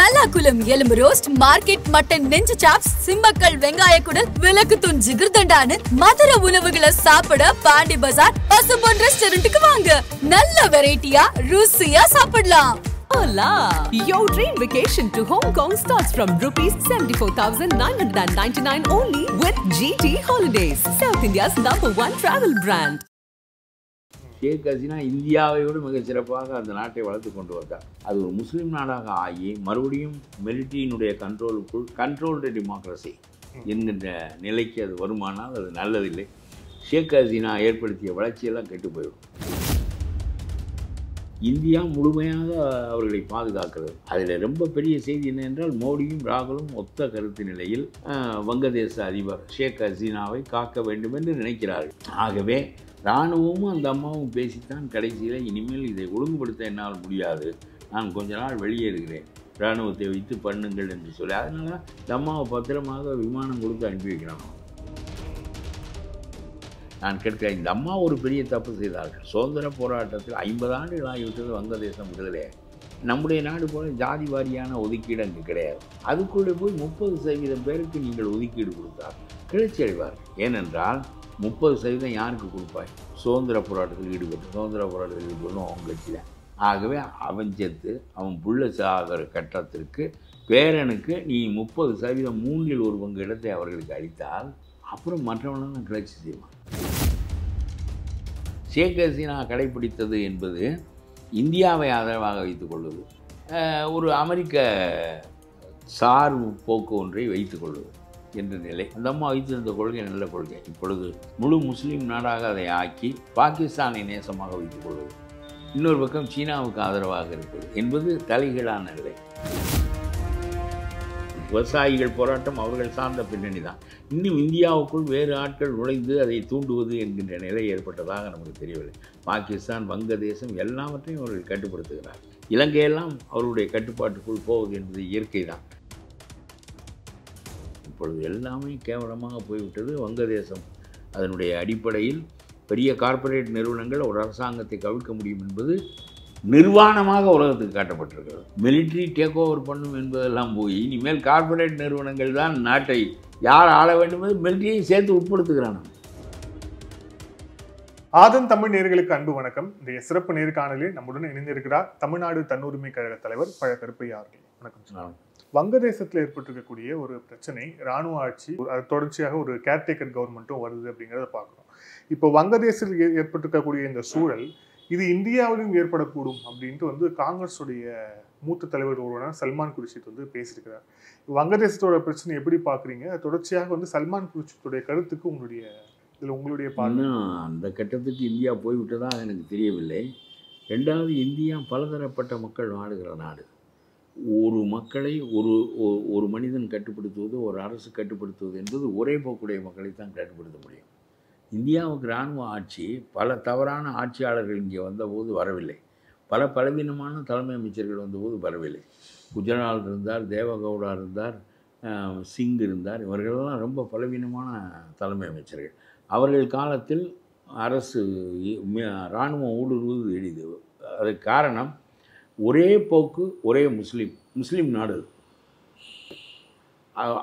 வெள்ளாக்குளம் எலும்பு roast, market mutton நெஞ்சு chops, Simmakkal வெங்காய குடல், விளக்குத்தூண் ஜிகிர்தண்டான்னு மதுர உணவுகளை சாப்பிட பாண்டி பஜார் பசும்பொன் ரெஸ்டாரண்ட்டுக்கு வாங்க. நல்ல வெரைட்டியா ருசியா சாப்பிடலாம். Hola! Your dream vacation to Hong Kong starts from rupees 74,999 only with GT Holidays, South India's #1 travel brand. Sheikh Hasina இந்தியாவை விட மிக சிறப்பாக அந்த நாட்டை வளர்த்து கொண்டு வந்தார். அது ஒரு முஸ்லீம் நாடாக ஆகி மறுபடியும் மிலிட்டரியினுடைய கண்ட்ரோலுக்குள் கண்ட்ரோல்டு டெமோக்ரஸி என்கின்ற நிலைக்கு அது வருமானால் அது நல்லதில்லை. ஷேக் ஹசீனா ஏற்படுத்திய வளர்ச்சியெல்லாம் கெட்டு போயிடும். இந்தியா முழுமையாக அவர்களை பாதுகாக்கிறது. அதில் ரொம்ப பெரிய செய்தி என்ன என்றால், மோடியும் ராகுலும் ஒத்த கருத்து நிலையில் வங்கதேச அதிபர் ஷேக் ஹசீனாவை காக்க வேண்டும் என்று நினைக்கிறார்கள். ஆகவே இராணுவமும் அந்த அம்மாவும் பேசித்தான் கடைசியில் இனிமேல் இதை ஒழுங்குபடுத்த என்னால் முடியாது, நான் கொஞ்ச நாள் வெளியேறுகிறேன், இராணுவத்தை வைத்து பண்ணுங்கள் என்று சொல்லி, அதனால் இந்த அம்மாவை பத்திரமாக விமானம் கொடுத்து அனுப்பி வைக்கிறாங்க. நான் கேட்கிறேன், இந்த அம்மா ஒரு பெரிய தப்பு செய்தார்கள். சுதந்திர போராட்டத்தில் 50 ஆண்டுகள் ஆகிவிட்டது வங்கதேசம் விடுதலை. நம்முடைய நாடு போல ஜாதி வாரியான ஒதுக்கீடு அங்கு கிடையாது. அதுக்குள்ளே போய் 30% பேருக்கு நீங்கள் ஒதுக்கீடு கொடுத்தால் கிளர்ச்சி அடைவார். ஏனென்றால் 30% யாருக்கு கொடுப்பாய்? சுதந்திர போராட்டத்தில் ஈடுபடும் அவங்க கட்சி தான். ஆகவே அவன் செத்து அவன் புள்ள சாகர கட்டத்திற்கு பேரனுக்கு நீ 30% 1/3 இடத்தை அவர்களுக்கு அளித்தால் அப்புறம் மற்றவனும் கிளர்ச்சி செய்வான். ஷேக் ஹசீனா கடைப்பிடித்தது என்பது இந்தியாவை ஆதரவாக வைத்துக் கொள்வது, ஒரு அமெரிக்க சார்பு போக்கு ஒன்றை வைத்துக் கொள்வது என்ற நிலை. அந்த அம்மா வைத்திருந்த கொள்கை நல்ல கொள்கை. இப்பொழுது முழு முஸ்லீம் நாடாக அதை ஆக்கி பாகிஸ்தானை நேசமாக வைத்துக் கொள்வது, இன்னொரு பக்கம் சீனாவுக்கு ஆதரவாக இருப்பது என்பது தலைகீழான நிலை. விவசாயிகள் போராட்டம் அவர்கள் சார்ந்த பின்னணி தான். இன்னும் இந்தியாவுக்குள் வேறு ஆட்கள் நுழைந்து அதை தூண்டுவது என்கின்ற நிலை ஏற்பட்டதாக நமக்கு தெரியவில்லை. பாகிஸ்தான், வங்கதேசம் எல்லாவற்றையும் அவர்கள் கட்டுப்படுத்துகிறார். இலங்கையெல்லாம் அவருடைய கட்டுப்பாட்டுக்குள் போவது என்பது இயற்கை தான். இப்பொழுது எல்லாமே கேவலமாக போய்விட்டது. வங்கதேசம் அதனுடைய அடிப்படையில் பெரிய கார்ப்பரேட் நிறுவனங்கள் ஒரு அரசாங்கத்தை கவிழ்க்க முடியும் என்பது நிர்வாணமாக உலகத்துக்கு காட்டப்பட்டிருக்கிறது. மிலிட்ரி டேக் ஓவர் பண்ணும் என்பதெல்லாம் போய் இனிமேல் கார்ப்பரேட் நிறுவனங்கள் தான் நாட்டை யார் ஆள வேண்டும் என்று மிலிட்ரியை சேர்த்து உட்படுத்துகிறான். ஆதன் தமிழ் நேயர்களுக்கு அன்பு வணக்கம். இந்த சிறப்பு நேர்காணலில் நம்முடன் இணைந்திருக்கிறார் தமிழ்நாடு தன்னுரிமை கழக தலைவர் பழ கருப்பையா அவர்கள். வணக்கம். வங்கதேசத்தில் ஏற்பட்டிருக்கக்கூடிய ஒரு பிரச்சனை, இராணுவ ஆட்சி, அது தொடர்ச்சியாக ஒரு கேர்டேக்கர் கவர்மெண்ட்டும் வருது அப்படிங்கிறத பார்க்குறோம். இப்போ வங்கதேசத்தில் ஏற்பட்டிருக்கக்கூடிய இந்த சூழல் இது இந்தியாவிலும் ஏற்படக்கூடும் அப்படின்ட்டு காங்கிரஸுடைய மூத்த தலைவர் ஒருவரான சல்மான் குர்ஷித் பேசியிருக்கிறார். வங்கதேசத்தோட பிரச்சனை எப்படி பார்க்குறீங்க? தொடர்ச்சியாக சல்மான் குர்ஷித்துடைய கருத்துக்கு உங்களுடைய பார்வை. அந்த கட்டத்துக்கு இந்தியா போய்விட்டதாக எனக்கு தெரியவில்லை. ரெண்டாவது, இந்தியா பலதரப்பட்ட மக்கள் வாழுகிற நாடு. ஒரு மக்களை ஒரு மனிதன் கட்டுப்படுத்துவது, ஒரு அரசு கட்டுப்படுத்துவது என்பது ஒரே போக்குடைய மக்களை தான் கட்டுப்படுத்த முடியும். இந்தியாவுக்கு இராணுவ ஆட்சி பல தவறான ஆட்சியாளர்கள் இங்கே வந்தபோது வரவில்லை. பல பலவீனமான தலைமை அமைச்சர்கள் வந்தபோது வரவில்லை. குஜரால் இருந்தார், தேவகவுடா இருந்தார், சிங் இருந்தார். இவர்களெல்லாம் ரொம்ப பலவீனமான தலைமை அமைச்சர்கள். அவர்கள் காலத்தில் அரசு இராணுவம் ஊடுருவது எளிது. அதுக்கு காரணம் ஒரே போக்கு, ஒரே முஸ்லீம் நாடு.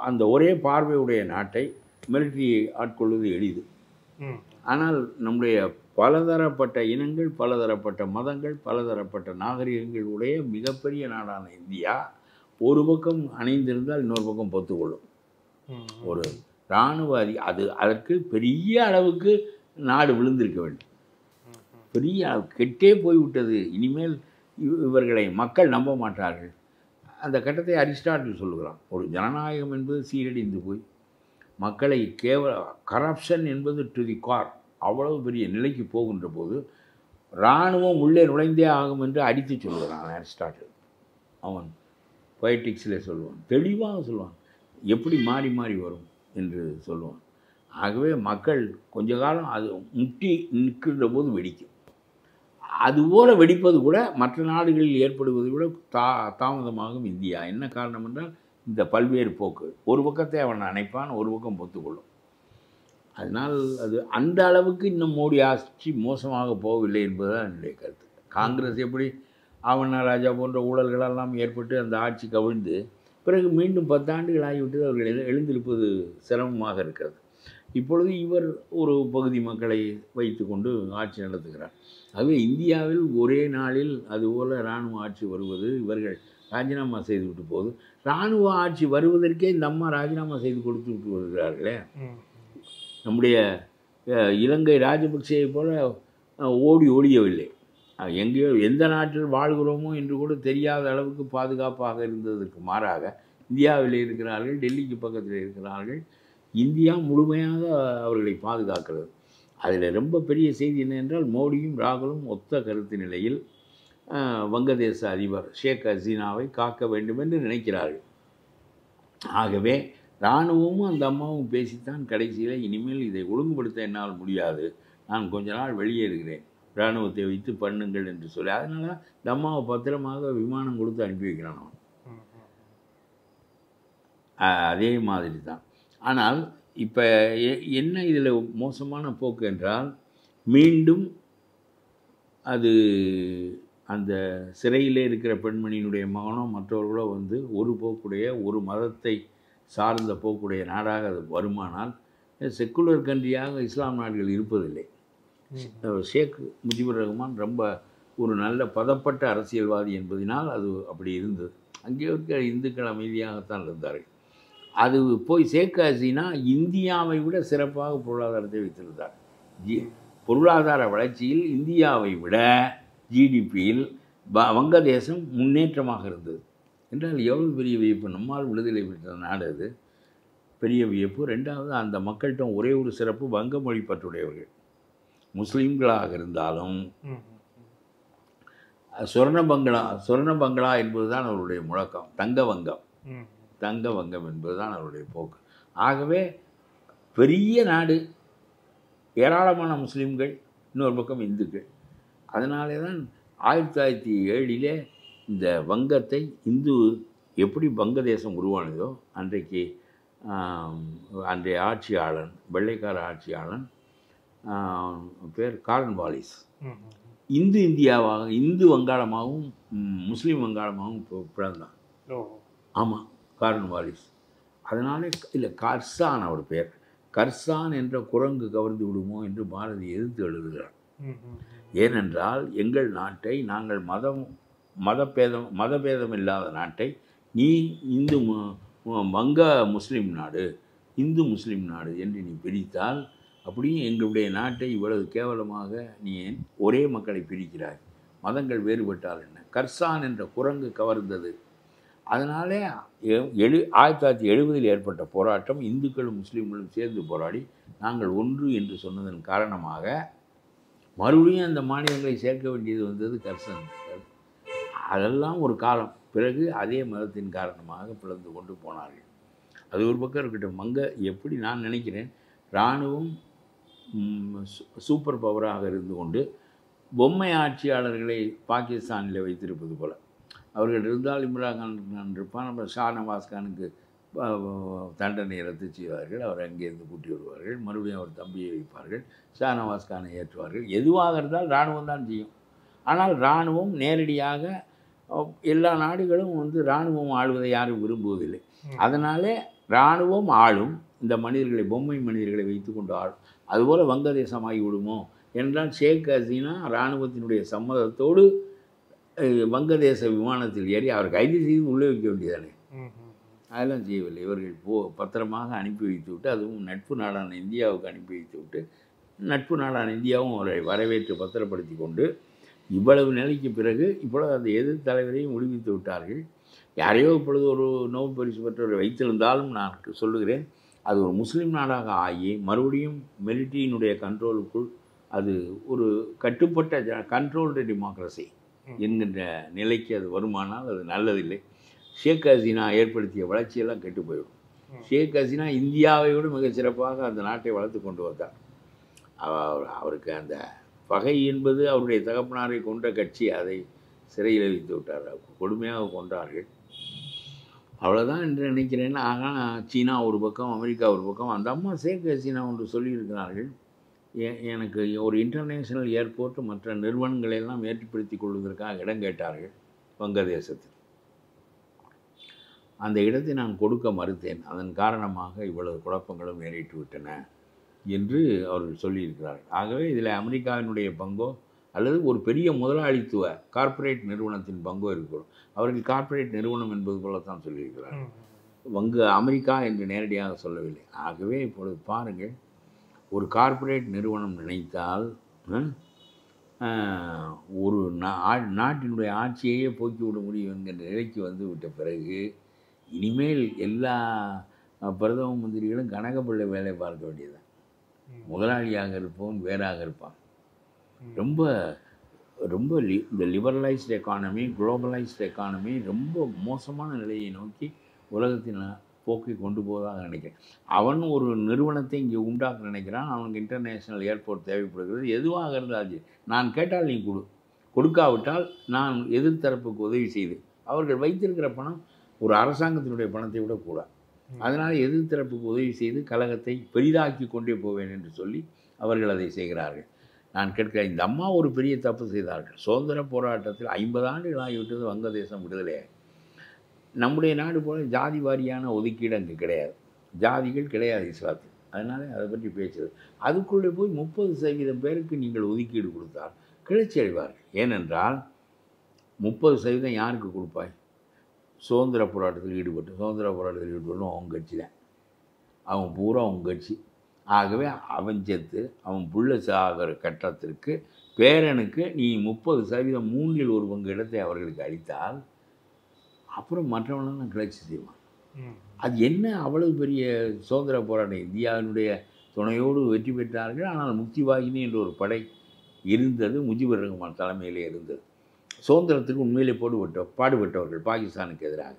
அந்த ஒரே பார்வையுடைய நாட்டை மிலிட்ரியை ஆட்கொள்வது எளிது. ஆனால் நம்முடைய பலதரப்பட்ட இனங்கள், பலதரப்பட்ட மதங்கள், பலதரப்பட்ட நாகரிகங்களுடைய மிகப்பெரிய நாடான இந்தியா ஒரு பக்கம் அணைந்திருந்தால் இன்னொரு பக்கம் பொத்துக்கொள்ளும். ஒரு இராணுவ அதற்கு பெரிய அளவுக்கு நாடு விழுந்திருக்க வேண்டும். பெரிய கெட்டே போய்விட்டது. இனிமேல் இவர்களை மக்கள் நம்ப மாட்டார்கள். அந்த கட்டத்தை அரிஸ்டாட்டில் சொல்லுகிறான். ஒரு ஜனநாயகம் என்பது சீரடிந்து போய் மக்களை கரப்ஷன் என்பது டு தி கார் அவ்வளவு பெரிய நிலைக்கு போகின்ற போது இராணுவம் உள்ளே நுழைந்தே ஆகும் என்று அடித்து சொல்லுகிறான் அரிஸ்டாட்டில். அவன் பொயட்டிக்ஸில் சொல்லுவான், தெளிவாக சொல்லுவான், எப்படி மாறி மாறி வரும் என்று சொல்லுவான். ஆகவே மக்கள் கொஞ்ச காலம் அது முட்டி நிற்கின்ற போது வெடிக்கும். அதுபோல் வெடிப்பது கூட மற்ற நாடுகளில் ஏற்படுவதை விட தாமதமாகும் இந்தியா. என்ன காரணம் என்றால் இந்த பல்வேறு போக்கு. ஒரு பக்கத்தை அவன் அணைப்பான், ஒரு பக்கம் பொத்துக்கொள்ளும். அதனால் அது அந்த அளவுக்கு இன்னும் மோடி ஆட்சி மோசமாக போகவில்லை என்பதுதான் என்னுடைய கருத்து. காங்கிரஸ் எப்படி ஆவண்ணா ராஜா போன்ற ஊழல்களெல்லாம் ஏற்பட்டு அந்த ஆட்சி கவிழ்ந்து பிறகு மீண்டும் 10 ஆண்டுகள் ஆகிவிட்டது. அவர்கள் எழுந்திருப்பது சிரமமாக இருக்கிறது. இப்பொழுது இவர் ஒரு பகுதி மக்களை வைத்து கொண்டு ஆட்சி நடத்துகிறார். ஆகவே இந்தியாவில் ஒரே நாளில் அதுபோல் இராணுவ ஆட்சி வருவது, இவர்கள் ராஜினாமா செய்துவிட்டு போகுது. இராணுவ ஆட்சி வருவதற்கே இந்த அம்மா ராஜினாமா செய்து கொடுத்து விட்டு வருகிறார்களே. நம்முடைய இலங்கை ராஜபக்சேயை போல ஓடி ஒழியவில்லை. எங்கேயோ எந்த நாட்டில் வாழ்கிறோமோ என்று கூட தெரியாத அளவுக்கு பாதுகாப்பாக இருந்ததற்கு மாறாக இந்தியாவில் இருக்கிறார்கள், டெல்லிக்கு பக்கத்தில் இருக்கிறார்கள். இந்தியா முழுமையாக அவர்களை பாதுகாக்கிறது. அதில் ரொம்ப பெரிய செய்தி என்னவென்றால், மோடியும் ராகுலும் ஒத்த கருத்து நிலையில் வங்கதேச அதிபர் ஷேக் ஹசீனாவை காக்க வேண்டும் என்று நினைக்கிறார்கள். ஆகவே இராணுவமும் அந்த அம்மாவும் பேசித்தான் கடைசியில் இனிமேல் இதை ஒழுங்குபடுத்த என்னால் முடியாது, நான் கொஞ்ச நாள் வெளியேறுகிறேன், இராணுவத்தை வைத்து பண்ணுங்கள் என்று சொல்லி, அதனால இந்த அம்மாவை பத்திரமாக விமானம் கொடுத்து அனுப்பி வைக்கிறான் அவன். அதே மாதிரி தான். ஆனால் இப்போ என்ன இதில் மோசமான போக்கு என்றால், மீண்டும் அது அந்த சிறையிலே இருக்கிற பெண்மணியினுடைய மகனோ மற்றவர்களோ வந்து ஒரு போக்குடைய, ஒரு மதத்தை சார்ந்த போக்குடைய நாடாக அது வருமானால், செக்குலர் கண்ட்ரியாக இஸ்லாம் நாடுகள் இருப்பதில்லை. ஷேக் முஜிபுர் ரஹ்மான் ரொம்ப ஒரு நல்ல பதப்பட்ட அரசியல்வாதி என்பதனால் அது அப்படி இருந்தது. அங்கே இருக்கிற இந்துக்கள் அமைதியாகத்தான் இருந்தார்கள். அது போய் ஷேக் ஹசீனா இந்தியாவை விட சிறப்பாக பொருளாதாரத்தை வைத்திருந்தார். பொருளாதார வளர்ச்சியில் இந்தியாவை விட ஜிடிபியில் வங்கதேசம் முன்னேற்றமாக இருந்தது என்றால் எவ்வளோ பெரிய வியப்பு. நம்மால் விடுதலை பெற்ற நாடு அது, பெரிய வியப்பு. ரெண்டாவது, அந்த மக்கள்கிட்ட ஒரே ஒரு சிறப்பு, வங்க மொழி பற்றுடையவர்கள். முஸ்லீம்களாக இருந்தாலும் சொர்ண பங்களா என்பதுதான் அவருடைய முழக்கம். தங்க வங்கம் என்பதுதான் அவருடைய போக்கு. ஆகவே பெரிய நாடு, ஏராளமான முஸ்லீம்கள், இன்னொரு பக்கம் இந்துக்கள். அதனாலே தான் 1907 இந்த வங்கத்தை எப்படி வங்கதேசம் உருவானதோ அன்றைக்கு அன்றைய ஆட்சியாளன், வெள்ளைக்கார ஆட்சியாளன் பேர் கார்ன்வாலிஸ், இந்தியாவாக, இந்து வங்காளமாகவும் முஸ்லீம் வங்காளமாகவும் பிறந்தான். ஆமாம், கார்ன்வாலிஸ். அதனாலே இல்லை, கர்சான் அவர் பேர். கர்சான் என்ற குரங்கு கவர்ந்து விடுமோ என்று பாரதி எதிர்த்து எழுதுகிறார். ஏனென்றால் எங்கள் நாட்டை நாங்கள் மதபேதம் இல்லாத நாட்டை நீ வங்க முஸ்லீம் நாடு, இந்து முஸ்லீம் நாடு என்று நீ பிரித்தால், அப்படியும் எங்களுடைய நாட்டை இவ்வளவு கேவலமாக நீ ஒரே மக்களை பிரிக்கிறாய், மதங்கள் வேறுபட்டால் என்ன? கர்சான் என்ற குரங்கு கவர்ந்தது. அதனாலே 1970 ஏற்பட்ட போராட்டம், இந்துக்களும் முஸ்லீம்களும் சேர்ந்து போராடி நாங்கள் ஒன்று என்று சொன்னதன் காரணமாக மறுபடியும் அந்த மாநிலங்களை சேர்க்க வேண்டியது வந்தது கர்சன். அதெல்லாம் ஒரு காலம். பிறகு அதே மதத்தின் காரணமாக பிளந்து கொண்டு போனார்கள். அது ஒரு பக்கம் இருக்கட்டும். எப்படி நான் நினைக்கிறேன், இராணுவம் சூப்பர் பவராக இருந்து கொண்டு பொம்மை ஆட்சியாளர்களை பாகிஸ்தானில் வைத்திருப்பது போல் அவர்கள் இருந்தால், இம்ரான் கான் இருப்பான், அப்புறம் ஷாநவாஸ் கானுக்கு தண்டனை ரத்து செய்வார்கள், அவர் அங்கேருந்து கூட்டி வருவார்கள், மறுபடியும் அவர் தம்பியை வைப்பார்கள், ஷாநவாஸ் கானை ஏற்றுவார்கள். எதுவாக இருந்தால் இராணுவம் தான் செய்யும். ஆனால் இராணுவம் நேரடியாக எல்லா நாடுகளும் இராணுவம் ஆளுவதை யாரும் விரும்புவதில்லை. அதனாலே இராணுவம் ஆளும், இந்த மனிதர்களை, பொம்மை மனிதர்களை வைத்து கொண்டு ஆளும். அதுபோல் வங்கதேசம் ஆகிவிடுமோ என்றால், ஷேக் ஹசீனா இராணுவத்தினுடைய சம்மதத்தோடு வங்கதேச விமானத்தில் ஏறி அவர் கைது செய்து உள்ளே வைக்க வேண்டியதானே. அதெல்லாம் செய்யவில்லை. இவர்கள் பத்திரமாக அனுப்பி வைத்து விட்டு, அதுவும் நட்பு நாடான இந்தியாவுக்கு அனுப்பி வைத்து விட்டு, நட்பு நாடான இந்தியாவும் அவரை வரவேற்று பத்திரப்படுத்தி கொண்டு, இவ்வளவு நிலைக்கு பிறகு இப்பொழுது அந்த எதிர் தலைவரையும் விடுவித்து விட்டார்கள். யாரையோ இப்பொழுது ஒரு நோபல் பரிசு பெற்றவரை வைத்திருந்தாலும் நான் சொல்லுகிறேன், அது ஒரு முஸ்லீம் நாடாக ஆகி மறுபடியும் மிலிட்டரியினுடைய கண்ட்ரோலுக்குள் அது ஒரு கட்டுப்பட்ட கண்ட்ரோல்டு டெமோக்ரஸி என்கின்ற நிலைக்கு அது வருமானால் அது நல்லதில்லை. ஷேக் ஹசீனா ஏற்படுத்திய வளர்ச்சியெல்லாம் கெட்டு போயிடும். ஷேக் ஹசீனா இந்தியாவை விட மிக சிறப்பாக அந்த நாட்டை வளர்த்து கொண்டு வந்தார். அவருக்கு அந்த பகை என்பது அவருடைய தகப்பனாரை கொன்ற கட்சி, அதை சிறையில் வைத்து விட்டார், கொடுமையாக கொண்டார்கள். அவ்வளோதான் என்று நினைக்கிறேன். ஆனால் சீனா ஒரு பக்கம், அமெரிக்கா ஒரு பக்கம். அந்த அம்மா ஷேக் ஹசீனா ஒன்று சொல்லியிருக்கிறார்கள், எனக்கு ஒரு இன்டர்நேஷ்னல் ஏர்போர்ட் மற்ற நிறுவனங்களெல்லாம் ஏற்படுத்தி கொள்வதற்காக இடம் கேட்டார்கள் வங்கதேசத்தில். அந்த இடத்தை நான் கொடுக்க மறுத்தேன். அதன் காரணமாக இவ்வளவு குழப்பங்களும் நேரிட்டு விட்டன என்று அவர்கள் சொல்லியிருக்கிறார்கள். ஆகவே இதில் அமெரிக்காவினுடைய பங்கோ அல்லது ஒரு பெரிய முதலாளித்துவ கார்ப்பரேட் நிறுவனத்தின் பங்கோ இருக்கிறோம். அவர்கள் கார்ப்பரேட் நிறுவனம் என்பது போலத்தான் சொல்லியிருக்கிறார்கள். அமெரிக்கா என்று நேரடியாக சொல்லவில்லை. ஆகவே இப்பொழுது பாருங்கள், ஒரு கார்ப்பரேட் நிறுவனம் நினைத்தால் ஒரு நாட்டினுடைய ஆட்சியையே போக்கிவிட முடியும் என்கிற நிலைக்கு வந்து விட்ட பிறகு இனிமேல் எல்லா பிரதம மந்திரிகளும் கனகப்பிள்ளை வேலை பார்க்க வேண்டியதுதான். முதலாளியாக இருப்பவன் வேறாக இருப்பான். ரொம்ப ரொம்ப இந்த லிபரலைஸ்டு எக்கானமி, குளோபலைஸ்டு எக்கானமி ரொம்ப மோசமான நிலையை நோக்கி உலகத்தின் போக்கை கொண்டு போவதாக நினைக்கிறேன். அவன் ஒரு நிறுவனத்தை இங்கே உண்டாக்க நினைக்கிறான். அவனுக்கு இன்டர்நேஷ்னல் ஏர்போர்ட் தேவைப்படுகிறது. எதுவாக இருந்தாலும் நான் கேட்டால் நீ கொடுக்காவிட்டால் நான் எதிர்த்தரப்புக்கு உதவி செய்து, அவர்கள் வைத்திருக்கிற பணம் ஒரு அரசாங்கத்தினுடைய பணத்தை விட கூட, அதனால் எதிர்த்தரப்புக்கு உதவி செய்து கழகத்தை பெரிதாக்கி கொண்டே போவேன் என்று சொல்லி அவர்கள் அதை செய்கிறார்கள். நான் கேட்கிறேன், இந்த அம்மா ஒரு பெரிய தப்பு செய்தார்கள். சுதந்திர போராட்டத்தில் 50 ஆண்டுகள் ஆகிவிட்டது வங்கதேசம் விடுதலையாக. நம்முடைய நாடு போல ஜாதி வாரியான ஒதுக்கீடு அங்கே கிடையாது. ஜாதிகள் கிடையாது இஸ்லாத்தில். அதனால் அதை பற்றி பேசுறது. அதுக்குள்ளே போய் 30% பேருக்கு நீங்கள் ஒதுக்கீடு கொடுத்தால் கிளர்ச்சி அடைவார்கள். ஏனென்றால் 30% யாருக்கு கொடுப்பாய்? சுதந்திர போராட்டத்தில் ஈடுபட்டு அவன் கட்சி தான், அவன் பூரா அவன் கட்சி. ஆகவே அவன் செத்து அவன் புள்ள சாகிற கட்டத்திற்கு பேரனுக்கு நீ 30% 3 1 பங்கு இடத்தை அவர்களுக்கு அளித்தால் அப்புறம் மற்றவனும் கிளர்ச்சி செய்வான். அது என்ன அவ்வளவு பெரிய சுதந்திர போராட்டம். இந்தியாவினுடைய துணையோடு வெற்றி பெற்றார்கள். ஆனால் முக்திவாகினி என்ற ஒரு படை இருந்தது, முஜிபுர் ரஹ்மான் தலைமையிலே இருந்தது. சுதந்திரத்துக்கு உண்மையிலே பாடுபட்டவர்கள் பாகிஸ்தானுக்கு எதிராக.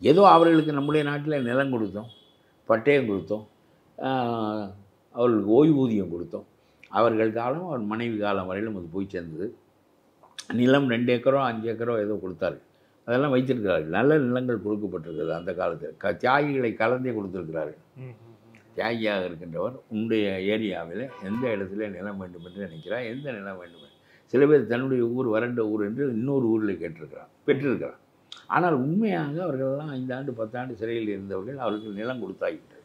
ஏதோ அவர்களுக்கு நம்முடைய நாட்டில் நிலம் கொடுத்தோம், பட்டயம் கொடுத்தோம், அவர்களுக்கு ஓய்வூதியம் கொடுத்தோம். அவர்கள் காலம் அவர் மனைவி காலம் வரையிலும் அது போய் சேர்ந்தது. நிலம் 2 ஏக்கரோ 5 ஏக்கரோ ஏதோ கொடுத்தார்கள். அதெல்லாம் வைத்திருக்கிறார்கள். நல்ல நிலங்கள் கொடுக்கப்பட்டிருக்கிறது. அந்த காலத்தில் தியாகிகளை கலந்தே கொடுத்துருக்கிறார்கள். தியாகியாக இருக்கின்றவர் உன்னுடைய ஏரியாவில் எந்த இடத்துல நிலம் வேண்டும் என்று நினைக்கிறார், எந்த நிலம் வேண்டும். சில பேர் தன்னுடைய ஊர் வறண்ட ஊர் என்று இன்னொரு ஊரில் பெற்றிருக்கிறார். ஆனால் உண்மையாக அவர்களெல்லாம் 5 ஆண்டு 10 ஆண்டு சிறையில் இருந்தவர்கள். அவர்கள் நிலம் கொடுத்தாகிவிட்டது.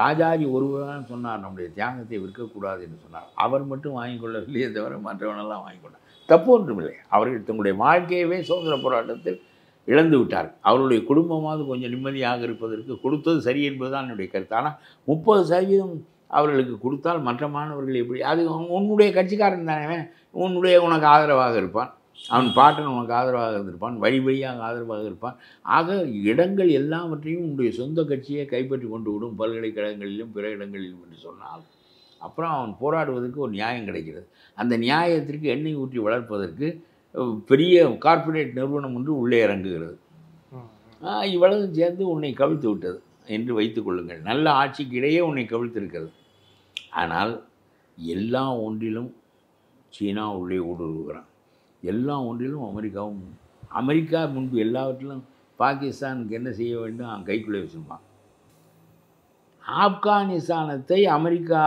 ராஜாஜி ஒருவரான் சொன்னார், நம்முடைய தியாகத்தை விற்கக்கூடாது என்று சொன்னார். அவர் மட்டும் வாங்கிக் கொள்ளவில்லையே தவிர மற்றவனெல்லாம் வாங்கிக் கொண்டார். தப்பு ஒன்றுமில்லை. அவர்கள் தங்களுடைய வாழ்க்கையவே சுதந்திர போராட்டத்தில் இழந்து விட்டார்கள். அவருடைய குடும்பமாவது கொஞ்சம் நிம்மதியாக இருப்பதற்கு கொடுத்தது சரி என்பதுதான் என்னுடைய கருத்து. ஆனால் 30% அவர்களுக்கு கொடுத்தால் மற்ற மாணவர்கள் எப்படி? அது உன்னுடைய கட்சிக்காரன் தானே, உனக்கு ஆதரவாக இருப்பான், அவன் பாட்டன் உனக்கு ஆதரவாக இருந்திருப்பான், வழி வழியாக ஆதரவாக இருப்பான். ஆக இடங்கள் எல்லாவற்றையும் உன்னுடைய சொந்த கட்சியை கைப்பற்றி கொண்டு விடும், பல்கலைக்கழகங்களிலும் பிற இடங்களிலும் என்று சொன்னால் அப்புறம் அவன் போராடுவதற்கு ஒரு நியாயம் கிடைக்கிறது. அந்த நியாயத்திற்கு எண்ணெய் ஊற்றி வளர்ப்பதற்கு பெரிய கார்ப்பரேட் நிறுவனம் ஒன்று உள்ளே இறங்குகிறது. இவ்வளவு சேர்ந்து உன்னை கவிழ்த்து விட்டது என்று வைத்துக் கொள்ளுங்கள். நல்ல ஆட்சிக்கு இடையே உன்னை கவிழ்த்திருக்கிறது. ஆனால் எல்லா ஒன்றிலும் சீனா உள்ளே ஊடுருவுகிறான். எல்லா ஒன்றிலும் அமெரிக்கா முன்பு எல்லாவற்றிலும் பாகிஸ்தானுக்கு என்ன செய்ய வேண்டும் கைக்குள்ளே வச்சுருப்பான். ஆப்கானிஸ்தானத்தை அமெரிக்கா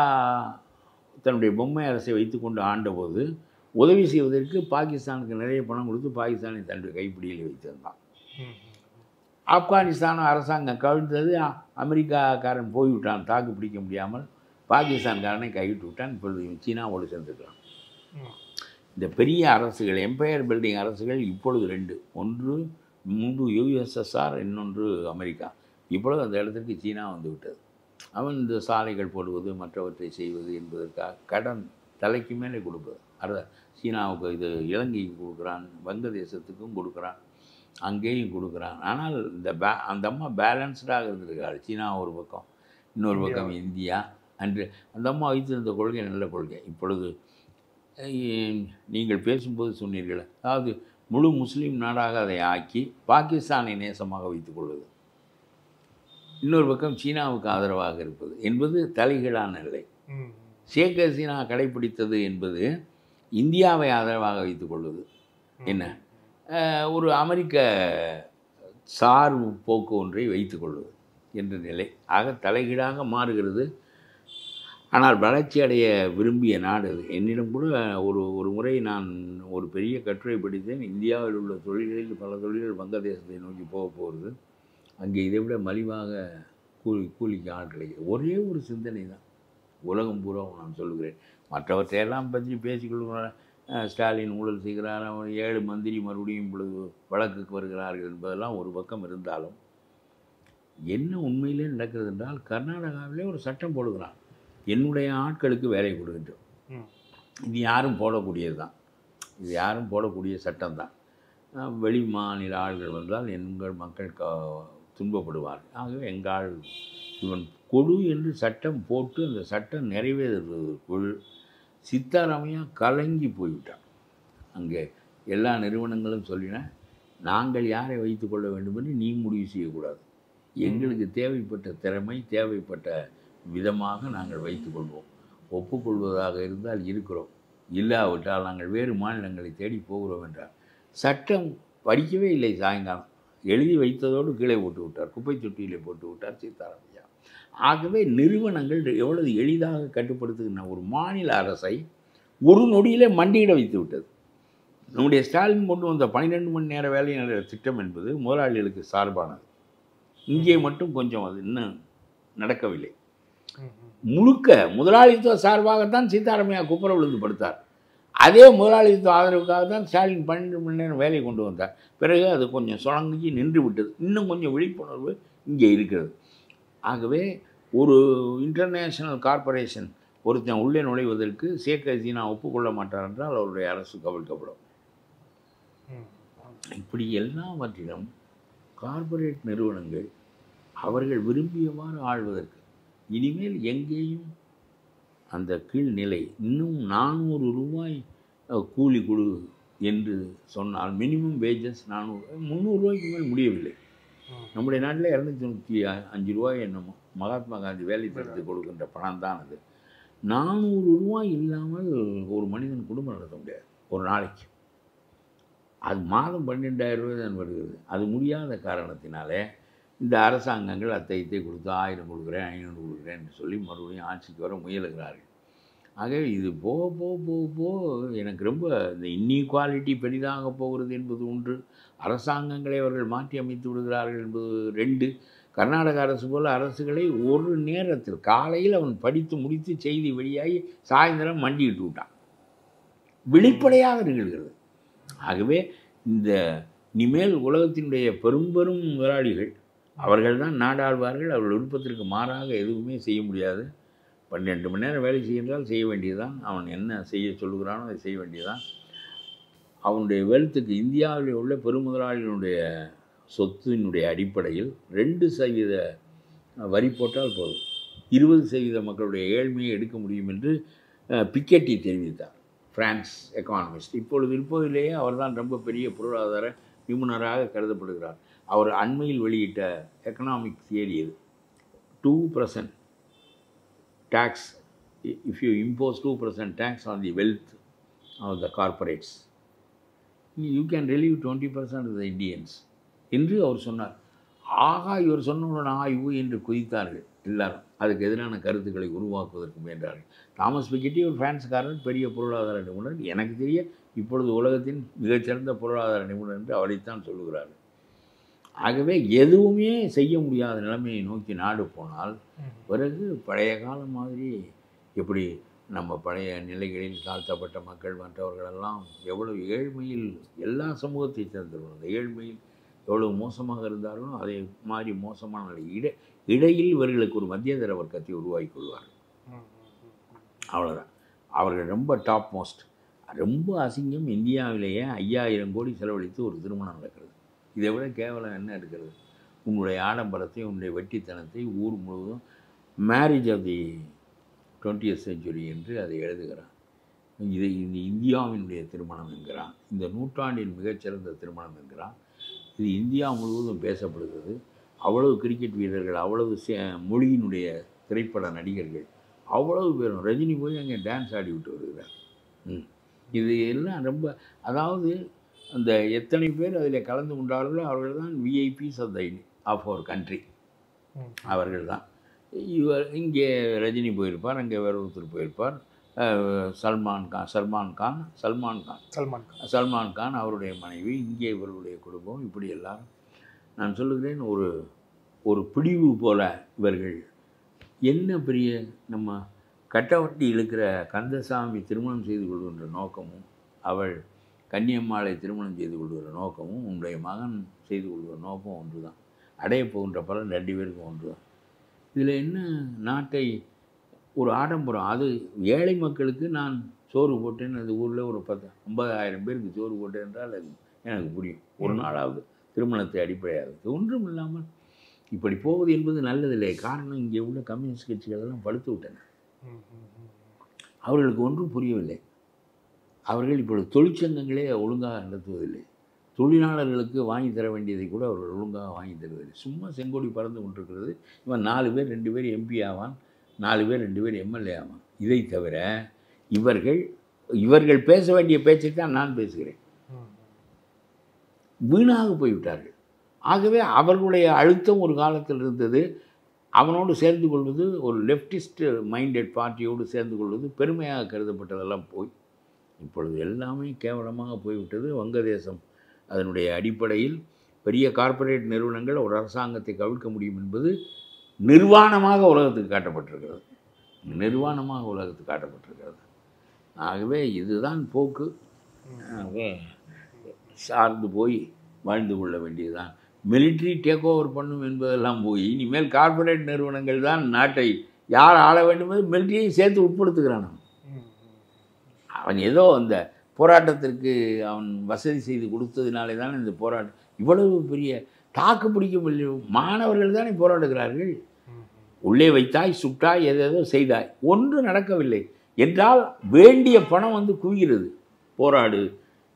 தன்னுடைய பொம்மை அரசை வைத்துக்கொண்டு ஆண்டபோது உதவி செய்வதற்கு பாகிஸ்தானுக்கு நிறைய பணம் கொடுத்து பாகிஸ்தானை தன்னுடைய கைப்பிடியில் வைத்திருந்தான். ஆப்கானிஸ்தான் அரசாங்கம் கவிழ்ந்தது. அமெரிக்காக்காரன் போய்விட்டான், தாக்கு பிடிக்க முடியாமல் பாகிஸ்தான்காரனை கைவிட்டு விட்டான். இப்பொழுது சீனாவோடு சேர்ந்துக்கிறான். இந்த பெரிய அரசுகள், எம்பையர் பில்டிங் அரசுகள் இப்பொழுது 2, ஒன்று முன்பு USSR, இன்னொன்று அமெரிக்கா. இப்பொழுது அந்த இடத்திற்கு சீனா வந்து விட்டது. அவன் இந்த சாலைகள் போடுவது மற்றவற்றை செய்வது என்பதற்காக கடன் தலைக்கு மேலே கொடுப்பது. சீனாவுக்கு இது இலங்கைக்கு கொடுக்குறான், வங்கதேசத்துக்கும் கொடுக்குறான், அங்கேயும் கொடுக்குறான். ஆனால் அந்த அம்மா பேலன்ஸ்டாக இருந்திருக்காள். சீனா ஒரு பக்கம், இன்னொரு பக்கம் இந்தியா. அன்று அந்த அம்மா வைத்திருந்த கொள்கை நல்ல கொள்கை. இப்பொழுது நீங்கள் பேசும்போது சொன்னீர்கள், அதாவது முழு முஸ்லீம் நாடாக அதை ஆக்கி பாகிஸ்தானை நேசமாக வைத்துக் கொள்வது, இன்னொரு பக்கம் சீனாவுக்கு ஆதரவாக இருப்பது என்பது தலைகீழான நிலை. ஷேக் ஹசீனா கடைப்பிடித்தது என்பது இந்தியாவை ஆதரவாக வைத்துக் கொள்வது, என்ன ஒரு அமெரிக்க சார்பு போக்கு ஒன்றை வைத்துக் கொள்வது என்ற நிலை. ஆக தலைகீழாக மாறுகிறது. ஆனால் வளர்ச்சி அடைய விரும்பிய நாடு அது. என்னிடம் கூட ஒரு முறை நான் ஒரு பெரிய கட்டுரை படித்தேன். இந்தியாவில் உள்ள தொழில்களில் பல தொழில்கள் வங்கதேசத்தை நோக்கி போகிறது. அங்கே இதை விட மலிவாக கூலிக்கு ஆள் கிடைக்கிறது. ஒரே ஒரு சிந்தனை தான் உலகம் பூரா நான் சொல்லுகிறேன். மற்றவற்றையெல்லாம் பற்றி பேசிக்கொள்கிறேன். ஸ்டாலின் ஊழல் செய்கிறார், 7 மந்திரி மறுபடியும் இப்பொழுது வழக்குக்கு வருகிறார்கள் என்பதெல்லாம் ஒரு பக்கம் இருந்தாலும், என்ன உண்மையிலே நடக்கிறது என்றால், கர்நாடகாவிலே ஒரு சட்டம் போடுகிறான், என்னுடைய ஆட்களுக்கு வேலை கொடுக்கின்றோம். இது யாரும் போடக்கூடியது தான், இது யாரும் போடக்கூடிய சட்டம் தான். வெளி மாநில ஆள்கள் வந்தால் எங்கள் மக்கள் துன்பப்படுவார்கள். ஆகவே எங்கள் ஆள் இவன் கொடு என்று சட்டம் போட்டு அந்த சட்டம் நிறைவேறுவதற்குள் சித்தாராமையா கலங்கி போய்விட்டான். அங்கே எல்லா நிறுவனங்களும் சொல்லின, நாங்கள் யாரை வைத்து கொள்ள வேண்டும் என்று நீ முடிவு செய்யக்கூடாது, எங்களுக்கு தேவைப்பட்ட திறமை தேவைப்பட்ட விதமாக நாங்கள் வைத்துக்கொள்வோம், ஒப்புக்கொள்வதாக இருந்தால் இருக்கிறோம், இல்லாவிட்டால் நாங்கள் வேறு மாநிலங்களை தேடி போகிறோம் என்றார். சட்டம் படிக்கவே இல்லை. சாயங்காலம் எழுதி வைத்ததோடு கீழே போட்டு விட்டார், குப்பை தொட்டியிலே போட்டு விட்டார் சித்தாராமையா. ஆகவே நிறுவனங்கள் எவ்வளவு எளிதாக கட்டுப்படுத்துகின்றன. ஒரு மாநில அரசை ஒரு நொடியிலே மண்டியிட வைத்து விட்டது. நம்முடைய ஸ்டாலின் கொண்டு வந்த 12 மணி நேர வேலை திட்டம் என்பது முதலாளிகளுக்கு சார்பானது. இங்கே மட்டும் கொஞ்சம் அது இன்னும் நடக்கவில்லை. முழுக்க முதலாளித்துவ சார்பாகத்தான் சீதாராமையா குப்புற விழுந்து படுத்தார். அதே முதலாளித்துவ ஆதரவுக்காக தான் ஸ்டாலின் 12 மணி நேரம் வேலை கொண்டு வந்தார். பிறகு அது கொஞ்சம் சுணங்கி நின்று விட்டது. இன்னும் கொஞ்சம் விழிப்புணர்வு இங்கே இருக்கிறது. ஆகவே ஒரு இன்டர்நேஷ்னல் கார்பரேஷன் ஒருத்தன் உள்ளே நுழைவதற்கு ஷேக் ஹசீனா ஒப்புக்கொள்ள மாட்டார் என்றால் அவருடைய அரசு கவிழ்க்கப்படும். இப்படி எல்லாவற்றிலும் கார்ப்பரேட் நிறுவனங்கள் அவர்கள் விரும்பியவாறு ஆழ்வதற்கு இனிமேல் எங்கேயும் அந்த கீழ்நிலை இன்னும் 400 ரூபாய் கூலி கொடு என்று சொன்னால் மினிமம் வேஜஸ் 400, 300 ரூபாய்க்கு மேல் முடியவில்லை. நம்முடைய நாட்டில் 295 ரூபாய் என்னமோ மகாத்மா காந்தி வேலை திட்டத்துக்கு கொடுக்கின்ற பணம் தான் அது. 400 ரூபாய் இல்லாமல் ஒரு மனிதன் குடும்பம் நடத்த முடியாது ஒரு நாளைக்கு. அது மாதம் 12,000 ரூபாய் தான் வருகிறது. அது முடியாத காரணத்தினாலே இந்த அரசாங்கங்கள் அத்தையத்தை கொடுத்து 1000 கொடுக்குறேன் 500 கொடுக்குறேன்னு சொல்லி மறுபடியும் ஆட்சிக்கு வர முயலுகிறார்கள். ஆகவே இது போக போக போக போக எனக்கு ரொம்ப இந்த இன்இக்வாலிட்டி பெரிதாக போகிறது என்பது ஒன்று, அரசாங்கங்களை அவர்கள் மாற்றி அமைத்து விடுகிறார்கள் என்பது 2. கர்நாடக அரசு போல் அரசுகளை ஒரு நேரத்தில் காலையில் அவன் படித்து முடித்து செய்தி வெளியாகி சாயந்தரம் மண்டிட்டு விட்டான். வெளிப்படையாக நிகழ்கிறது. ஆகவே இந்த இனிமேல் உலகத்தினுடைய பெரும் முதலாளிகள் அவர்கள் தான் நாடாழ்வார்கள். அவர்கள் விருப்பத்திற்கு மாறாக எதுவுமே செய்ய முடியாது. 12 மணி நேரம் வேலை செய்கின்றால் செய்ய வேண்டியதுதான். அவன் என்ன செய்ய சொல்லுகிறானோ அதை செய்ய வேண்டியதுதான். அவனுடைய வெல்த்துக்கு இந்தியாவில் உள்ள பெருமுதலாளிகளுடைய சொத்தினுடைய அடிப்படையில் 2% வரி போட்டால் போதும், 20% மக்களுடைய ஏழ்மையை எடுக்க முடியும் என்று பிக்கெட்டி தெரிவித்தார், பிரான்ஸ் எக்கானமிஸ்ட். இப்பொழுது இருப்பதிலேயே அவர்தான் ரொம்ப பெரிய பொருளாதார நிபுணராக கருதப்படுகிறார். அவர் அண்மையில் வெளியிட்ட எக்கனாமிக் தியரி இது. 2% tax, if you impose 2% tax on the wealth of the corporates, you can relieve 20% of the Indians என்று அவர் சொன்னார். ஆகா, இவர் சொன்னவுடன் ஆய்வு என்று குதித்தார்கள் எல்லாரும். அதுக்கு எதிரான கருத்துக்களை உருவாக்குவதற்கு முயன்றார்கள். தாமஸ் பிக்கெட்டி ஒரு பிரான்ஸ்காரர், பெரிய பொருளாதார நிபுணர். எனக்கு தெரிய இப்பொழுது உலகத்தின் மிகச்சிறந்த பொருளாதார நிபுணர் என்று அவரைத்தான் சொல்லுகிறார்கள். ஆகவே எதுவுமே செய்ய முடியாத நிலைமையை நோக்கி நாடு போனால் பிறகு பழைய காலம் மாதிரி எப்படி நம்ம பழைய நிலைகளில் தாழ்த்தப்பட்ட மக்கள் மற்றவர்களெல்லாம் எவ்வளவு ஏழ்மையில் எல்லா சமூகத்தை சேர்ந்தவர்கள் அந்த ஏழ்மையில் எவ்வளவு மோசமாக இருந்தார்களோ அதே மாதிரி மோசமான நிலை இடையில் இவர்களுக்கு ஒரு மத்தியதர வர்க்கத்தை உருவாக்கி கொள்வார்கள். அவ்வளோதான். அவர்கள் ரொம்ப டாப் மோஸ்ட். ரொம்ப அசிங்கம். இந்தியாவிலேயே 5000 கோடி செலவழித்து ஒரு திருமணம் நடக்கிறது. இதை விட கேவலம் என்ன இருக்கிறது? உன்னுடைய ஆடம்பரத்தை, உன்னுடைய வெட்டித்தனத்தை ஊர் முழுவதும் marriage of the 20th century என்று அதை எழுதுகிறான். இதை இந்த இந்தியாவினுடைய திருமணம் என்கிறான், இந்த நூற்றாண்டின் மிகச்சிறந்த திருமணம் என்கிறான். இது இந்தியா முழுவதும் பேசப்படுகிறது. அவ்வளவு கிரிக்கெட் வீரர்கள், அவ்வளவு மொழியினுடைய திரைப்பட நடிகர்கள், அவ்வளவு பேரும். ரஜினி போய் அங்கே டான்ஸ் ஆடி விட்டு வருகிறார். இது எல்லாம் ரொம்ப, அதாவது அந்த எத்தனை பேர் அதில் கலந்து கொண்டார்களோ அவர்கள் தான் விஐபிஸ் ஆஃப் அவர் கண்ட்ரி. அவர்கள் தான். இவர் இங்கே ரஜினி போயிருப்பார், அங்கே வேற ஒருத்தர் போயிருப்பார். சல்மான் கான் அவருடைய மனைவி, இங்கே இவர்களுடைய குடும்பம், இப்படி எல்லாம் நான் சொல்லுகிறேன். ஒரு பிடிவு போல இவர்கள் என்ன பெரிய நம்ம கட்டவட்டி இழுக்கிற கந்தசாமி திருமணம் செய்து கொள்கின்ற நோக்கமும், அவள் கன்னியம்மாளை திருமணம் செய்து கொள்கிற நோக்கமும், உன்னுடைய மகன் செய்து கொள்கிற நோக்கம் ஒன்று தான். அடைய போகின்ற பலன் 2 பேருக்கும் ஒன்று தான். இதில் என்ன நாட்டை ஒரு ஆடம்பரம், அது ஏழை மக்களுக்கு நான் சோறு போட்டேன், அந்த ஊரில் ஒரு 50,000 பேருக்கு சோறு போட்டேன் என்றால் அது எனக்கு புரியும். ஒரு நாளாவது திருமணத்தை அடிப்படையாக ஒன்றும் இல்லாமல் இப்படி போவது என்பது நல்லதில்லை. காரணம், இங்கே உள்ள கம்யூனிஸ்ட் கட்சிகளெல்லாம் படுத்து விட்டன. அவர்களுக்கு ஒன்றும் புரியவில்லை. அவர்கள் இப்பொழுது தொழிற்சங்கங்களே ஒழுங்காக நடத்துவதில்லை. தொழிலாளர்களுக்கு வாங்கி தர வேண்டியதை கூட அவர்கள் ஒழுங்காக வாங்கி தருவதில்லை. சும்மா செங்கோடி பறந்து கொண்டிருக்கிறது. இவன் 4 பேர் 2 பேர் எம்பி ஆவான், 4 பேர் 2 பேர் எம்எல்ஏ ஆவான். இதை தவிர இவர்கள் பேச வேண்டிய பேச்சை தான் நான் பேசுகிறேன். வீணாக போய்விட்டார்கள். ஆகவே அவர்களுடைய அழுத்தம் ஒரு காலத்தில் இருந்தது. அவனோடு சேர்ந்து கொள்வது, ஒரு லெஃப்டிஸ்ட் மைண்டட் பார்ட்டியோடு சேர்ந்து கொள்வது பெருமையாக கருதப்பட்டதெல்லாம் போய் இப்பொழுது எல்லாமே கேவலமாக போய்விட்டது. வங்கதேசம் அதனுடைய அடிப்படையில் பெரிய கார்ப்பரேட் நிறுவனங்கள் ஒரு அரசாங்கத்தை கவிழ்க்க முடியும் என்பது நிர்வாணமாக உலகத்துக்கு காட்டப்பட்டிருக்கிறது. ஆகவே இதுதான் போக்கு. சார்ந்து போய் வாழ்ந்து கொள்ள வேண்டியதுதான். மிலிட்ரி டேக் ஓவர் பண்ணும் என்பதெல்லாம் போய் இனிமேல் கார்ப்பரேட் நிறுவனங்கள் தான் நாட்டை யார் ஆள வேண்டும் என்று மிலிட்ரியை சேர்த்து உட்படுத்துகிறான். அவன் ஏதோ அந்த போராட்டத்திற்கு அவன் வசதி செய்து கொடுத்ததினாலே தான் இந்த போராட்டம் இவ்வளவு பெரிய தாக்கு பிடிக்க முடியும். மாணவர்கள் தானே போராடுகிறார்கள். உள்ளே வைத்தாய், சுட்டாய், ஏதேதோ செய்தாய், ஒன்று நடக்கவில்லை என்றால் வேண்டிய பணம் வந்து குவிகிறது. போராடு,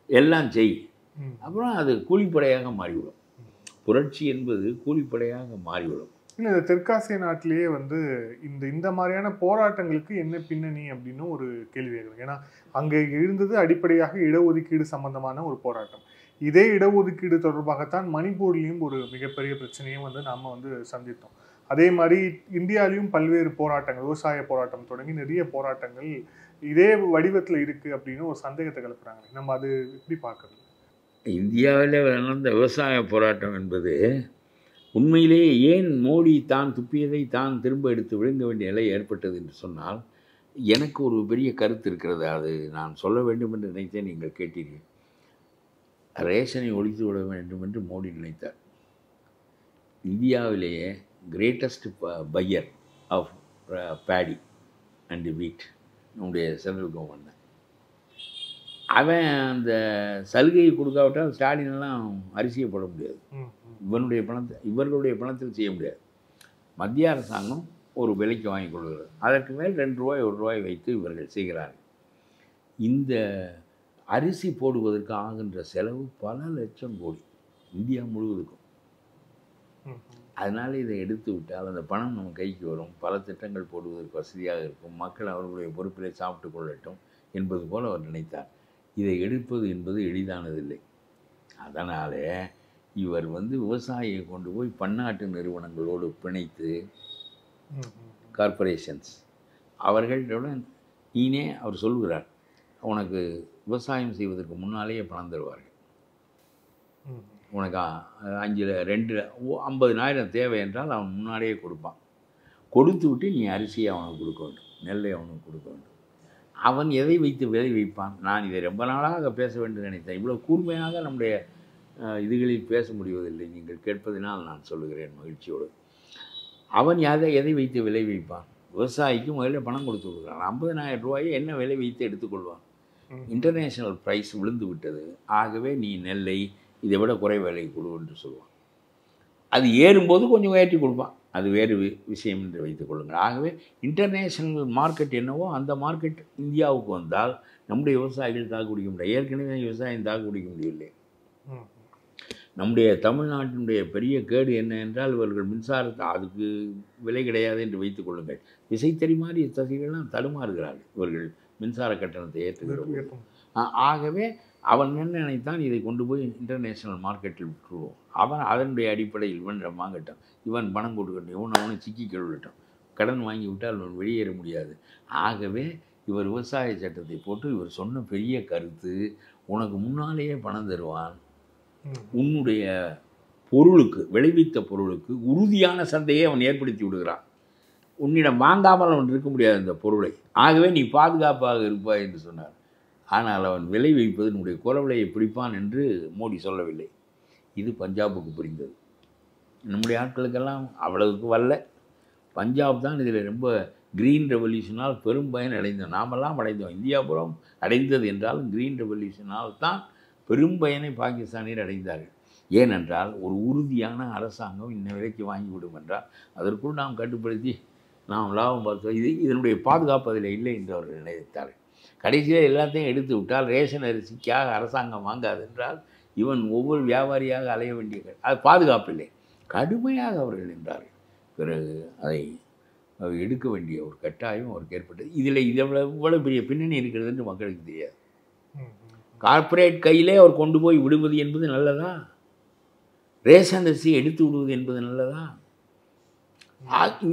எல்லாம் செய், அப்புறம் அது கூலிப்படையாக மாறிவிடும். புரட்சி என்பது கூலிப்படையாக மாறிவிடும். இல்லை, இந்த தெற்காசிய நாட்டிலேயே வந்து இந்த மாதிரியான போராட்டங்களுக்கு என்ன பின்னணி அப்படின்னு ஒரு கேள்வி கேட்குறேன். ஏன்னா அங்கே இருந்தது அடிப்படையாக இடஒதுக்கீடு சம்பந்தமான ஒரு போராட்டம். இதே இடஒதுக்கீடு தொடர்பாகத்தான் மணிப்பூர்லேயும் ஒரு மிகப்பெரிய பிரச்சனையும் வந்து நாம் வந்து சந்தித்தோம். அதே மாதிரி இந்தியாவிலையும் பல்வேறு போராட்டங்கள், விவசாய போராட்டம் தொடங்கி நிறைய போராட்டங்கள் இதே வடிவத்தில் இருக்குது அப்படின்னு ஒரு சந்தேகத்தை கிளப்புறாங்க. நம்ம அது எப்படி பார்க்குறது? இந்தியாவில் நடந்த விவசாய போராட்டம் என்பது உண்மையிலேயே ஏன் மோடி தான் துப்பியதை தான் திரும்ப எடுத்து விழுங்க வேண்டிய நிலை ஏற்பட்டது என்று சொன்னால், எனக்கு ஒரு பெரிய கருத்து இருக்கிறது. அது நான் சொல்ல வேண்டும் என்று நினைத்தேன், நீங்கள் கேட்டீர்கள். ரேஷனை ஒழித்து விட வேண்டும் என்று மோடி நினைத்தார். இந்தியாவிலேயே greatest buyer of paddy and wheat நம்முடைய சென்ட்ரல் கவர்மெண்ட். அவன் அந்த சலுகையை கொடுக்காவிட்டால் ஸ்டாலினெல்லாம் அரிசியை போட முடியாது. இவர்களுடைய பணத்தில் செய்ய முடியாது. மத்திய அரசாங்கம் ஒரு விலைக்கு வாங்கி கொள்கிறது. அதற்கு மேல் 2 ரூபாய் 1 ரூபாய் வைத்து இவர்கள் செய்கிறார்கள். இந்த அரிசி போடுவதற்கு ஆகின்ற செலவு பல லட்சம் கோடி இந்தியா முழுவதுக்கும். அதனால் இதை எடுத்து விட்டால் அந்த பணம் நம்ம கைக்கு வரும், பல திட்டங்கள் போடுவதற்கு வசதியாக இருக்கும், மக்கள் அவர்களுடைய பொறுப்பிலே சாப்பிட்டு கொள்ளட்டும் என்பது போல் அவர் நினைத்தார். இதை எடுப்பது என்பது எளிதானதில்லை. அதனாலே இவர் வந்து விவசாயியை கொண்டு போய் பன்னாட்டு நிறுவனங்களோடு பிணைத்து கார்ப்பரேஷன்ஸ் அவர்களுடன் நீனே அவர் சொல்கிறார், உனக்கு விவசாயம் செய்வதற்கு முன்னாலேயே பணம் தருவார்கள். உனக்கு 50,000 தேவை என்றால் அவன் முன்னாடியே கொடுப்பான். கொடுத்து விட்டு நீ அரிசியை அவனுக்கு கொடுக்க வேண்டும், நெல்லை அவனுக்கு கொடுக்க வேண்டும். அவன் எதை வைத்து விலை வைப்பான்? நான் இதை ரொம்ப நாளாக பேச வேண்டும் நினைத்தேன். இவ்வளோ கூர்மையாக நம்முடைய இதுகளில் பேச முடிவதில்லை. நீங்கள் கேட்பதினால் நான் சொல்லுகிறேன் மகிழ்ச்சியோடு. அவன் எதை வைத்து விலை வைப்பான்? விவசாயிக்கு முதல்ல பணம் கொடுத்து கொடுக்குறான். 50,000 ரூபாயை என்ன விலை வைத்து எடுத்துக்கொள்வான்? இன்டர்நேஷ்னல் ப்ரைஸ் விழுந்து விட்டது, ஆகவே நீ நெல்லை இதை விட குறை விலை கொடு என்று சொல்லுவான். அது ஏறும்போது கொஞ்சம் ஏற்றி கொடுப்பான், அது வேறு விஷயம் என்று வைத்துக் கொள்ளுங்கள். ஆகவே இன்டர்நேஷ்னல் மார்க்கெட் என்னவோ அந்த மார்க்கெட் இந்தியாவுக்கு வந்தால் நம்முடைய விவசாயிகள் தாக்கு பிடிக்க முடியாது. ஏற்கனவே விவசாயம் தாக்கு பிடிக்க முடியவில்லை. நம்முடைய தமிழ்நாட்டினுடைய பெரிய கேடு என்ன என்றால், இவர்கள் மின்சாரத்தை அதுக்கு விலை கிடையாது என்று வைத்துக் கொள்ளுங்கள். விசைத்தறி மாதிரி தசைகள்லாம் தடுமாறுகிறார்கள் இவர்கள் மின்சார கட்டணத்தை ஏற்றுகிறோம். ஆகவே அவன் என்ன நினைத்தான், இதை கொண்டு போய் இன்டர்நேஷ்னல் மார்க்கெட்டில் விட்டுருவோம். அவன் அதனுடைய அடிப்படையில் இவன் வாங்கட்டும், இவன் பணம் கொடுக்கட்டும், அவனை சிக்கி கழுவிட்டோம், கடன் வாங்கி விட்டால் அவன் வெளியேற முடியாது. ஆகவே இவர் விவசாய சட்டத்தை போட்டு இவர் சொன்ன பெரிய கருத்து, உனக்கு முன்னாலேயே பணம் தருவான், உன்னுடைய பொருளுக்கு விளைவித்த பொருளுக்கு உறுதியான சந்தையை அவன் ஏற்படுத்தி விடுகிறான், உன்னிடம் வாங்காமல் அவன் இருக்க முடியாது அந்த பொருளை, ஆகவே நீ பாதுகாப்பாக இருப்பாய் என்று சொன்னார். ஆனால் அவன் விளை வைப்பது உன்னுடைய குறவிலையை பிடிப்பான் என்று மோடி சொல்லவில்லை. இது பஞ்சாபுக்கு புரிந்தது. நம்முடைய ஆட்களுக்கெல்லாம் அவ்வளவுக்கு வரல. பஞ்சாப் தான் இதில் ரொம்ப கிரீன் ரெவல்யூஷனால் பெரும் பயன் அடைந்தோம். நாமெல்லாம் அடைந்தோம். இந்தியா புறம் அடைந்தது என்றாலும் கிரீன் ரெவல்யூஷனால் தான் பெரும் பயனை பாகிஸ்தானியர் அடைந்தார்கள். ஏனென்றால் ஒரு உறுதியான அரசாங்கம் இன்ன விலைக்கு வாங்கிவிடும் என்றால் அதற்குள் நாம் கட்டுப்படுத்தி நாம் லாபம் பார்த்தோம். இதனுடைய பாதுகாப்பு அதில் இல்லை என்று அவர்கள் நினைத்தார்கள். கடைசியில் எல்லாத்தையும் எடுத்து விட்டால் ரேஷன் அரிசிக்காக அரசாங்கம் வாங்காது என்றால் இவன் ஒவ்வொரு வியாபாரியாக அலைய வேண்டிய அது பாதுகாப்பில்லை. கடுமையாக அவர்கள் நின்றார்கள். பிறகு அதை எடுக்க வேண்டிய ஒரு கட்டாயம் அவருக்கு ஏற்பட்டது. இதில் இவ்வளோ பெரிய பின்னணி இருக்கிறது என்று மக்களுக்கு தெரியாது. கார்ப்பரேட் கையிலே அவர் கொண்டு போய் விடுவது என்பது நல்லதா? ரேஷன் அரிசியை எடுத்து விடுவது என்பது நல்லதா?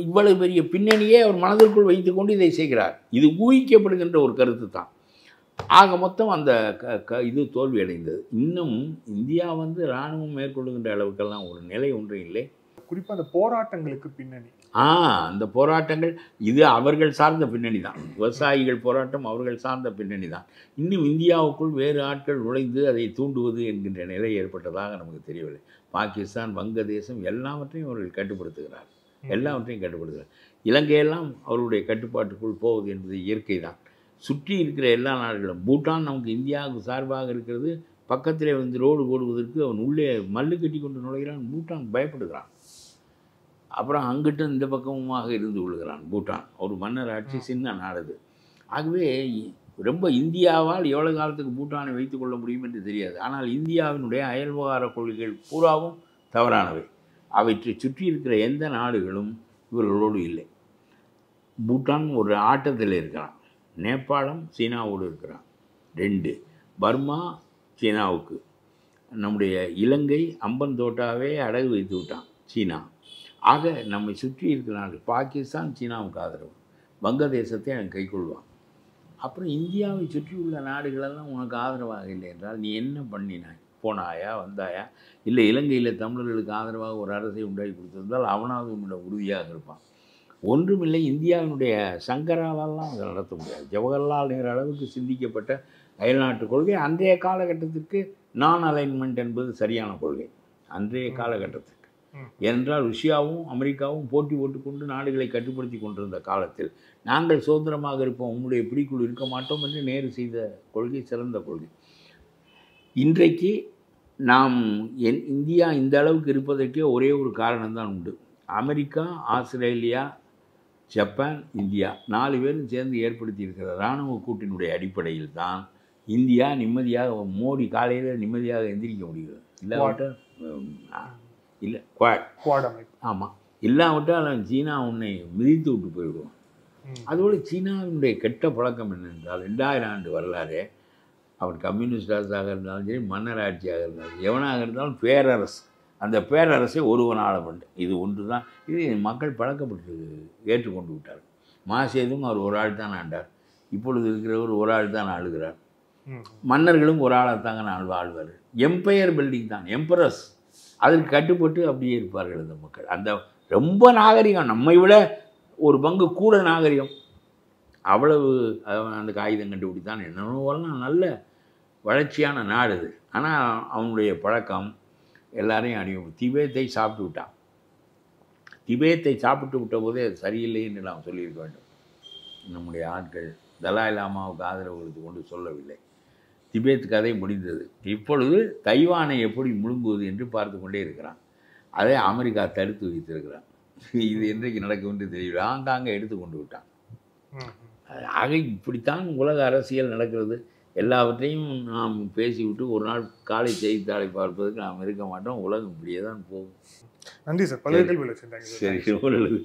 இவ்வளவு பெரிய பின்னணியே அவர் மனதிற்குள் வைத்துக்கொண்டு இதை செய்கிறார். இது ஊகிக்கப்படுகின்ற ஒரு கருத்து தான். ஆக மொத்தம் அந்த இது தோல்வி அடைந்தது. இன்னும் இந்தியா இராணுவம் மேற்கொள்ளுகின்ற அளவுக்கெல்லாம் ஒரு நிலை ஒன்றும் இல்லை. குறிப்பாக அந்த போராட்டங்களுக்கு பின்னணி, அந்த போராட்டங்கள் இது அவர்கள் சார்ந்த பின்னணி தான். விவசாயிகள் போராட்டம் அவர்கள் சார்ந்த பின்னணி தான். இன்னும் இந்தியாவுக்குள் வேறு ஆட்கள் நுழைந்து அதை தூண்டுவது என்கின்ற நிலை ஏற்பட்டதாக நமக்கு தெரியவில்லை. பாகிஸ்தான், வங்கதேசம் எல்லாவற்றையும் அவர்கள் கட்டுப்படுத்துகிறார். எல்லாவற்றையும் கட்டுப்படுத்துகிறார். இலங்கையெல்லாம் அவருடைய கட்டுப்பாட்டுக்குள் போவது என்பது இயற்கை தான். சுற்றி இருக்கிற எல்லா நாடுகளும், பூட்டான் நமக்கு இந்தியாவுக்கு சார்பாக இருக்கிறது, பக்கத்திலே ரோடு போடுவதற்கு அவன் உள்ளே மல்லு கட்டி கொண்டு நுழைகிறான். பூட்டான் பயப்படுகிறான். அப்புறம் அங்கிட்டும் இந்த பக்கமுமாக இருந்து கொள்கிறான் பூட்டான். ஒரு மன்னர் ஆட்சி, சின்ன நாடு. ஆகவே ரொம்ப இந்தியாவால் எவ்வளோ காலத்துக்கு பூட்டானை வைத்துக் கொள்ள முடியும் என்று தெரியாது. ஆனால் இந்தியாவினுடைய அயல் விவகார கொள்கைகள் பூராவும் தவறானவை. அவற்றை சுற்றி இருக்கிற எந்த நாடுகளும் இவர்களோடு இல்லை. பூட்டான் ஒரு ஆட்டத்தில் இருக்கிறான். நேபாளம் சீனாவோடு இருக்கிறான். 2 பர்மா சீனாவுக்கு. நம்முடைய இலங்கை அம்பன் தோட்டாவே அடகு வைத்து விட்டான் சீனா. ஆக நம்மை சுற்றி இருக்கிற நாடு பாகிஸ்தான் சீனாவுக்கு ஆதரவு, வங்கதேசத்தை அவன் கைக்கொள்வான். அப்புறம் இந்தியாவை சுற்றியுள்ள நாடுகளெல்லாம் உனக்கு ஆதரவாக இல்லை என்றால் நீ என்ன பண்ணினாய்? போனாயா, வந்தாயா? இல்லை இலங்கையில் தமிழர்களுக்கு ஆதரவாக ஒரு அரசை உண்டாக்கி கொடுத்திருந்தால் அவனாவது உன்னோட உறுதியாக இருப்பான். ஒன்றுமில்லை. இந்தியாவினுடைய சங்கராலெல்லாம் அதை நடத்த முடியாது. ஜவஹர்லால் நேரு அளவுக்கு சிந்திக்கப்பட்ட அயல்நாட்டு கொள்கை அன்றைய காலகட்டத்திற்கு நான் அலைன்மெண்ட் என்பது சரியான கொள்கை அன்றைய காலகட்டத்திற்கு. ஏனென்றால் ருஷ்யாவும் அமெரிக்காவும் போட்டி போட்டுக்கொண்டு நாடுகளை கட்டுப்படுத்தி கொண்டிருந்த காலத்தில் நாங்கள் சுதந்திரமாக இருப்போம், உன்னுடைய பிடிக்குள் இருக்க மாட்டோம் என்று நேரு செய்த கொள்கை சிறந்த கொள்கை. இன்றைக்கு நாம் இந்தியா இந்த அளவுக்கு இருப்பதற்கே ஒரே ஒரு காரணம்தான் உண்டு. அமெரிக்கா, ஆஸ்திரேலியா, ஜப்பான், இந்தியா 4 பேரும் சேர்ந்து ஏற்படுத்தி இருக்கிற இராணுவ கூட்டினுடைய அடிப்படையில் தான் இந்தியா நிம்மதியாக, மோடி காலையில் நிம்மதியாக எந்திரிக்க முடிகிறது. இல்லாவிட்டால் இல்லை குவாட் அமைப்பு. ஆமாம், இல்லாவிட்டால் சீனா உன்னை மிதித்து விட்டு போயிடுவான். அதோடு சீனாவினுடைய கெட்ட பழக்கம் என்னென்றால் 2000 ஆண்டு வரலாறு, அவன் கம்யூனிஸ்ட் அரசாக இருந்தாலும் சரி, மன்னர் ஆட்சியாக இருந்தாலும் எவனாக இருந்தாலும் பேரரசு, அந்த பேரரசை ஒருவன் ஆள வேண்டும். இது ஒன்று தான். இது மக்கள் பழக்கப்பட்டு ஏற்றுக்கொண்டு விட்டார். மாசேதும் அவர் ஒரு ஆள் தான் ஆண்டார். இப்பொழுது இருக்கிறவர் ஒரு ஆள் தான் ஆளுகிறார். மன்னர்களும் ஒரு ஆளைத்தாங்க ஆழ்வார். எம்பையர் பில்டிங் தான், எம்பரஸ், அதற்கு கட்டுப்பட்டு அப்படியே இருப்பார்கள் அந்த மக்கள். அந்த ரொம்ப நாகரிகம், நம்மை விட ஒரு பங்கு கூட நாகரிகம். அவ்வளவு அந்த காகிதம் கண்டுபிடித்தான் என்னென்னலாம் நல்ல வளர்ச்சியான நாடு இது. ஆனால் அவனுடைய பழக்கம் எல்லாரையும் அடியும். திபேத்தை சாப்பிட்டு விட்டான். திபேத்தை சாப்பிட்டு விட்ட போதே அது சரியில்லை என்று நாம் சொல்லியிருக்க வேண்டும். நம்முடைய ஆட்கள் தலாய் லாமாவுக்கு ஆதரவு கொடுத்து கொண்டு சொல்லவில்லை. திபேத் கதை முடிந்தது. இப்பொழுது தைவானை எப்படி முழுங்குவது என்று பார்த்து கொண்டே இருக்கிறான். அதை அமெரிக்கா தடுத்து வைத்திருக்கிறான். இது என்றைக்கு நடக்கும் என்று தெரியல. ஆங்காங்கே எடுத்து கொண்டு விட்டான். ஆக இப்படித்தான் உலக அரசியல் நடக்கிறது. எல்லாவற்றையும் நாம் பேசிவிட்டு ஒரு நாள் காலை செய்தித்தாளை பார்ப்பதற்கு நாம் இருக்க மாட்டோம். உலகம் இப்படியே தான் போகும். நன்றி சார். பல கேள்விகள். சரி, நல்லது.